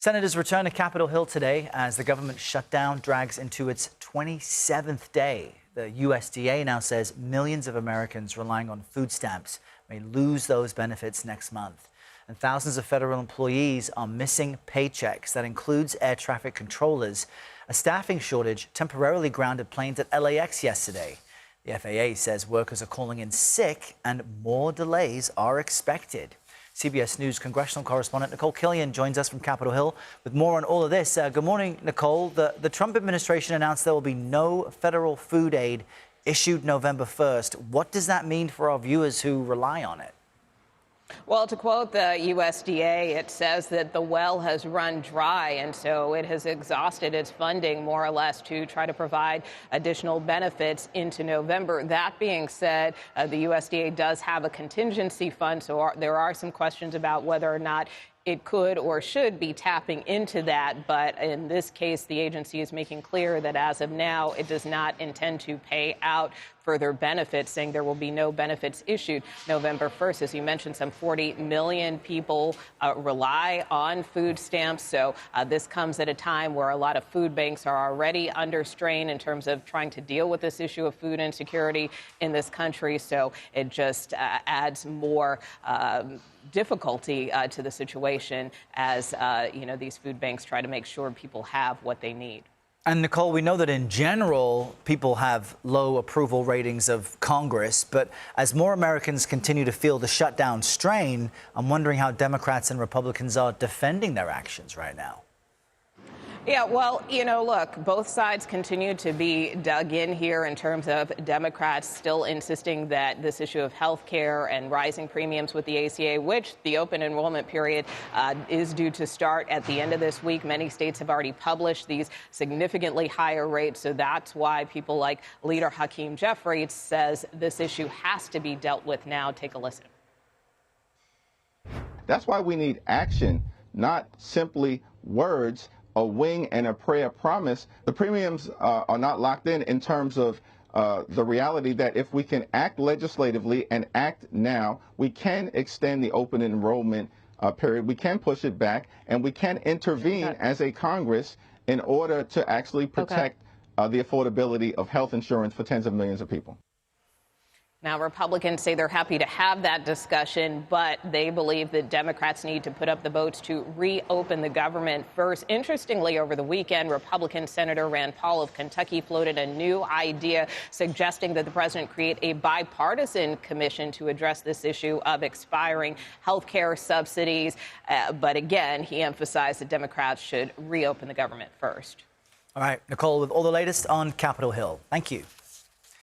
Senators return to Capitol Hill today as the government shutdown drags into its 27th day. The USDA now says millions of Americans relying on food stamps may lose those benefits next month. And thousands of federal employees are missing paychecks. That includes air traffic controllers. A staffing shortage temporarily grounded planes at LAX yesterday. The FAA says workers are calling in sick and more delays are expected. CBS News congressional correspondent Nicole Killian joins us from Capitol Hill with more on all of this. Good morning, Nicole. The Trump administration announced there will be no federal food aid issued November 1st. What does that mean for our viewers who rely on it? Well, to quote the USDA, it says that the well has run dry, and so it has exhausted its funding more or less to try to provide additional benefits into November. That being said, the USDA does have a contingency fund, so there are some questions about whether or not it could or should be tapping into that. But in this case, the agency is making clear that as of now, it does not intend to pay out further benefits, saying there will be no benefits issued November 1st. As you mentioned, some 40 million people rely on food stamps. So this comes at a time where a lot of food banks are already under strain in terms of trying to deal with this issue of food insecurity in this country. So it just adds more difficulty to the situation as, these food banks try to make sure people have what they need. And Nicole, we know that in general, people have low approval ratings of Congress. But as more Americans continue to feel the shutdown strain, I'm wondering how Democrats and Republicans are defending their actions right now. Yeah, well, look, both sides continue to be dug in here in terms of Democrats still insisting that this issue of health care and rising premiums with the ACA, which the open enrollment period is due to start at the end of this week. Many states have already published these significantly higher rates. So that's why people like Leader Hakeem Jeffries says this issue has to be dealt with now. Take a listen. That's why we need action, not simply words, a wing and a prayer promise. The premiums are not locked in terms of the reality that if we can act legislatively and act now, we can extend the open enrollment period. We can push it back, and we can intervene as a Congress in order to actually protect the affordability of health insurance for tens of millions of people. Now, Republicans say they're happy to have that discussion, but they believe that Democrats need to put up the votes to reopen the government first. Interestingly, over the weekend, Republican Senator Rand Paul of Kentucky floated a new idea suggesting that the president create a bipartisan commission to address this issue of expiring health care subsidies. But again, he emphasized that Democrats should reopen the government first. All right, Nicole, with all the latest on Capitol Hill. Thank you.